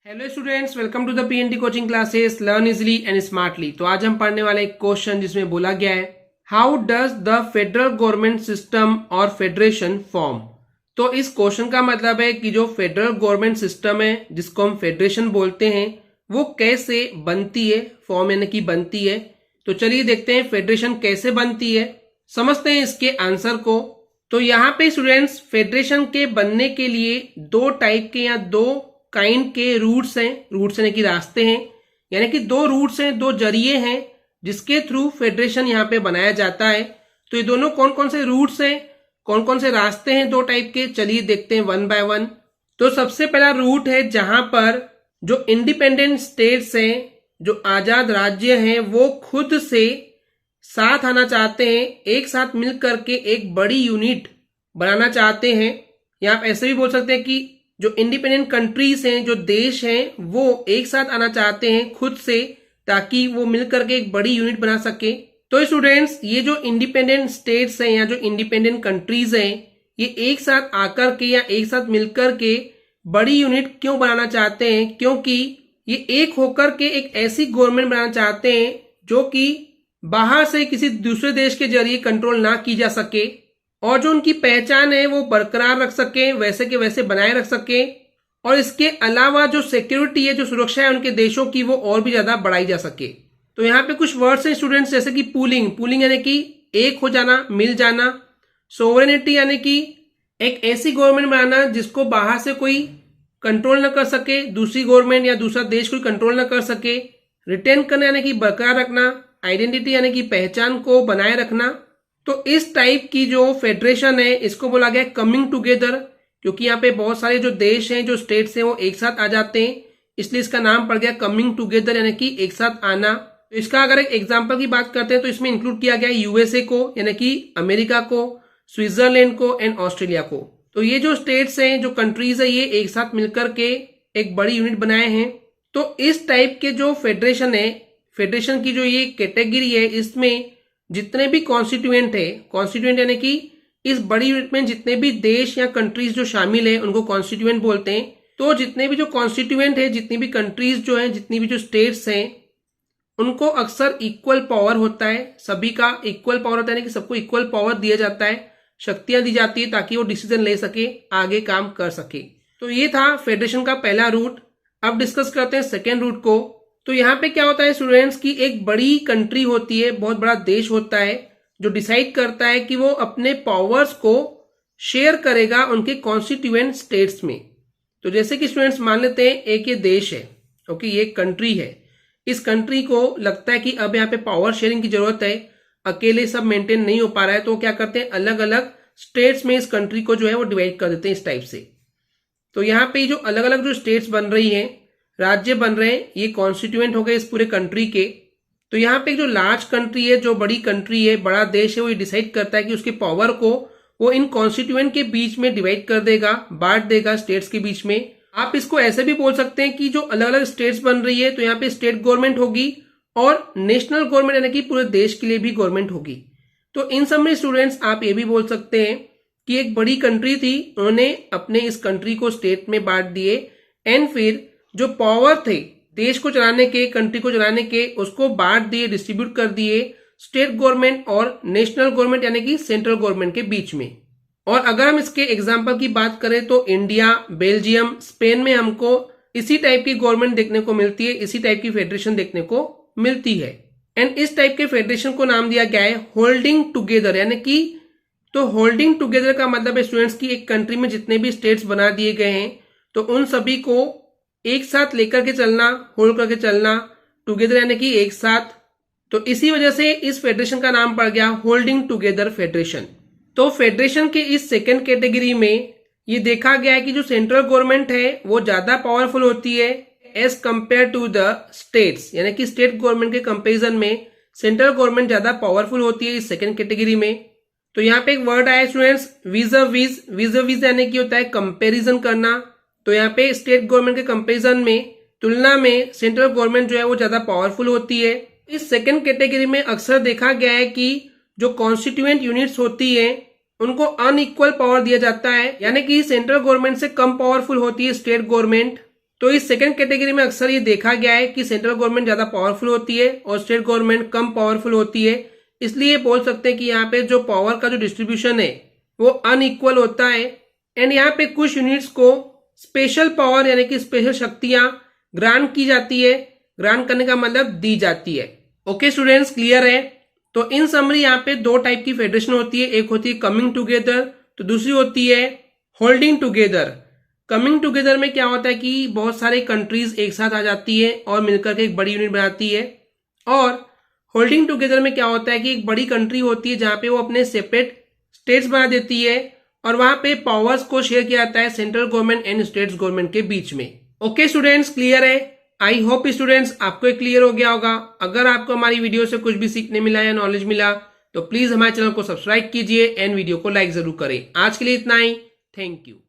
Hello students, welcome to the PNT coaching classes learn easily and smartly. तो आज हम पढ़ने वाले एक क्वेश्चन जिसमें बोला गया है how does the federal government system और फेडरेशन फॉर्म। तो इस क्वेश्चन का मतलब है कि जो फेडरल गवर्नमेंट सिस्टम है जिसको हम फेडरेशन बोलते हैं वो कैसे बनती है, फॉर्म यानी कि बनती है। तो चलिए देखते हैं फेडरेशन कैसे बनती है, समझते हैं इसके आंसर को। तो यहाँ पे स्टूडेंट्स फेडरेशन के बनने के लिए दो टाइप के या दो काइंड के रूट्स हैं, रूट्स यानी कि रास्ते हैं, यानी कि दो रूट्स हैं, दो जरिए हैं जिसके थ्रू फेडरेशन यहाँ पे बनाया जाता है। तो ये दोनों कौन कौन से रूट्स हैं, कौन कौन से रास्ते हैं दो टाइप के, चलिए देखते हैं वन बाय वन। तो सबसे पहला रूट है जहां पर जो इंडिपेंडेंट स्टेट्स हैं, जो आजाद राज्य हैं, वो खुद से साथ आना चाहते हैं, एक साथ मिल करके एक बड़ी यूनिट बनाना चाहते हैं। या आप ऐसे भी बोल सकते हैं कि जो इंडिपेंडेंट कंट्रीज हैं, जो देश हैं, वो एक साथ आना चाहते हैं खुद से, ताकि वो मिलकर के एक बड़ी यूनिट बना सके। तो स्टूडेंट्स ये जो इंडिपेंडेंट स्टेट्स हैं या जो इंडिपेंडेंट कंट्रीज हैं, ये एक साथ आकर के या एक साथ मिलकर के बड़ी यूनिट क्यों बनाना चाहते हैं? क्योंकि ये एक होकर के एक ऐसी गवर्नमेंट बनाना चाहते हैं जो कि बाहर से किसी दूसरे देश के जरिए कंट्रोल ना की जा सके, और जो उनकी पहचान है वो बरकरार रख सके, वैसे के वैसे बनाए रख सके, और इसके अलावा जो सिक्योरिटी है, जो सुरक्षा है उनके देशों की, वो और भी ज्यादा बढ़ाई जा सके। तो यहाँ पे कुछ वर्ड्स हैं स्टूडेंट्स, जैसे कि पूलिंग, पूलिंग यानी कि एक हो जाना, मिल जाना। सोवरेनिटी यानी कि एक ऐसी गवर्नमेंट बनाना जिसको बाहर से कोई कंट्रोल न कर सके, दूसरी गवर्नमेंट या दूसरा देश कोई कंट्रोल न कर सके। रिटेन करना यानी कि बरकरार रखना। आइडेंटिटी यानी कि पहचान को बनाए रखना। तो इस टाइप की जो फेडरेशन है इसको बोला गया कमिंग टुगेदर, क्योंकि यहाँ पे बहुत सारे जो देश हैं, जो स्टेट्स हैं, वो एक साथ आ जाते हैं, इसलिए इसका नाम पड़ गया कमिंग टुगेदर यानी कि एक साथ आना। तो इसका अगर एक एग्जांपल की बात करते हैं तो इसमें इंक्लूड किया गया यूएसए को, यानी कि अमेरिका को, स्विट्जरलैंड को एंड ऑस्ट्रेलिया को। तो ये जो स्टेट्स हैं, जो कंट्रीज है, ये एक साथ मिलकर के एक बड़ी यूनिट बनाए हैं। तो इस टाइप के जो फेडरेशन है, फेडरेशन की जो ये कैटेगरी है, इसमें जितने भी कॉन्स्टिट्यूएंट है, कॉन्स्टिट्यूएंट यानी कि इस बड़ी यूनिट में जितने भी देश या कंट्रीज जो शामिल है उनको कॉन्स्टिट्यूएंट बोलते हैं। तो जितने भी जो कॉन्स्टिट्यूएंट है, जितनी भी कंट्रीज जो है, जितनी भी जो स्टेट्स हैं, उनको अक्सर इक्वल पावर होता है, सभी का इक्वल पावर होता है, यानी कि सबको इक्वल पावर दिया जाता है, शक्तियां दी जाती है ताकि वो डिसीजन ले सके, आगे काम कर सके। तो ये था फेडरेशन का पहला रूट। अब डिस्कस करते हैं सेकेंड रूट को। तो यहाँ पे क्या होता है स्टूडेंट्स की एक बड़ी कंट्री होती है, बहुत बड़ा देश होता है, जो डिसाइड करता है कि वो अपने पावर्स को शेयर करेगा उनके कॉन्स्टिट्यूएंट स्टेट्स में। तो जैसे कि स्टूडेंट्स मान लेते हैं एक ये देश है, ओके, ये कंट्री है, इस कंट्री को लगता है कि अब यहाँ पे पावर शेयरिंग की जरूरत है, अकेले सब मेंटेन नहीं हो पा रहा है, तो क्या करते हैं अलग अलग स्टेट्स में इस कंट्री को जो है वो डिवाइड कर देते हैं इस टाइप से। तो यहाँ पे जो अलग अलग जो स्टेट्स बन रही हैं, राज्य बन रहे हैं, ये कॉन्स्टिट्यूएंट हो गए इस पूरे कंट्री के। तो यहाँ पे जो लार्ज कंट्री है, जो बड़ी कंट्री है, बड़ा देश है, वो ये डिसाइड करता है कि उसके पावर को वो इन कॉन्स्टिट्यूएंट के बीच में डिवाइड कर देगा, बांट देगा स्टेट्स के बीच में। आप इसको ऐसे भी बोल सकते हैं कि जो अलग अलग स्टेट्स बन रही है, तो यहाँ पे स्टेट गवर्नमेंट होगी और नेशनल गवर्नमेंट यानी कि पूरे देश के लिए भी गवर्नमेंट होगी। तो इन सब में स्टूडेंट्स आप ये भी बोल सकते हैं कि एक बड़ी कंट्री थी, उन्होंने अपने इस कंट्री को स्टेट में बांट दिए, एंड फिर जो पावर थे देश को चलाने के, कंट्री को चलाने के, उसको बांट दिए, डिस्ट्रीब्यूट कर दिए स्टेट गवर्नमेंट और नेशनल गवर्नमेंट यानी कि सेंट्रल गवर्नमेंट के बीच में। और अगर हम इसके एग्जांपल की बात करें तो इंडिया, बेल्जियम, स्पेन में हमको इसी टाइप की गवर्नमेंट देखने को मिलती है, इसी टाइप की फेडरेशन देखने को मिलती है। एंड इस टाइप के फेडरेशन को नाम दिया गया है होल्डिंग टुगेदर, यानी कि तो होल्डिंग टुगेदर का मतलब है स्टूडेंट्स की एक कंट्री में जितने भी स्टेट्स बना दिए गए हैं, तो उन सभी को एक साथ लेकर के चलना, होल्ड करके चलना, टुगेदर यानी कि एक साथ। तो इसी वजह से इस फेडरेशन का नाम पड़ गया होल्डिंग टुगेदर फेडरेशन। तो फेडरेशन के इस सेकेंड कैटेगरी में ये देखा गया है कि जो सेंट्रल गवर्नमेंट है वो ज्यादा पावरफुल होती है as compare to the states, यानी कि स्टेट गवर्नमेंट के कंपेरिजन में सेंट्रल गवर्नमेंट ज्यादा पावरफुल होती है इस सेकेंड कैटेगरी में। तो यहाँ पे एक वर्ड आया स्टूडेंट्स विज़-विज़, विज़-विज़ यानी कि होता है कंपेरिजन करना। तो यहाँ पे स्टेट गवर्नमेंट के कंपेरिजन में, तुलना में सेंट्रल गवर्नमेंट जो है वो ज्यादा पावरफुल होती है। इस सेकंड कैटेगरी में अक्सर देखा गया है कि जो कॉन्स्टिट्यूएंट यूनिट्स होती है उनको अनइक्वल पावर दिया जाता है, यानी कि सेंट्रल गवर्नमेंट से कम पावरफुल होती है स्टेट गवर्नमेंट। तो इस सेकंड कैटेगरी में अक्सर ये देखा गया है कि सेंट्रल गवर्नमेंट ज्यादा पावरफुल होती है और स्टेट गवर्नमेंट कम पावरफुल होती है। इसलिए बोल सकते हैं कि यहाँ पे जो पावर का जो डिस्ट्रीब्यूशन है वो अनइक्वल होता है। एंड यहाँ पे कुछ यूनिट्स को स्पेशल पावर यानी कि स्पेशल शक्तियां ग्रांट की जाती है। ग्रांट करने का मतलब दी जाती है। ओके स्टूडेंट्स, क्लियर है? तो इन समरी यहाँ पे दो टाइप की फेडरेशन होती है, एक होती है कमिंग टुगेदर तो दूसरी होती है होल्डिंग टुगेदर। कमिंग टुगेदर में क्या होता है कि बहुत सारे कंट्रीज एक साथ आ जाती है और मिलकर के एक बड़ी यूनिट बनाती है। और होल्डिंग टुगेदर में क्या होता है कि एक बड़ी कंट्री होती है जहां पे वो अपने सेपरेट स्टेट्स बना देती है और वहां पे पावर्स को शेयर किया जाता है central government and states government के बीच में। ओके स्टूडेंट्स, क्लियर है? आई होप स्टूडेंट्स आपको क्लियर हो गया होगा। अगर आपको हमारी वीडियो से कुछ भी सीखने मिला या नॉलेज मिला तो प्लीज हमारे चैनल को सब्सक्राइब कीजिए एंड वीडियो को लाइक जरूर करें। आज के लिए इतना ही। Thank you.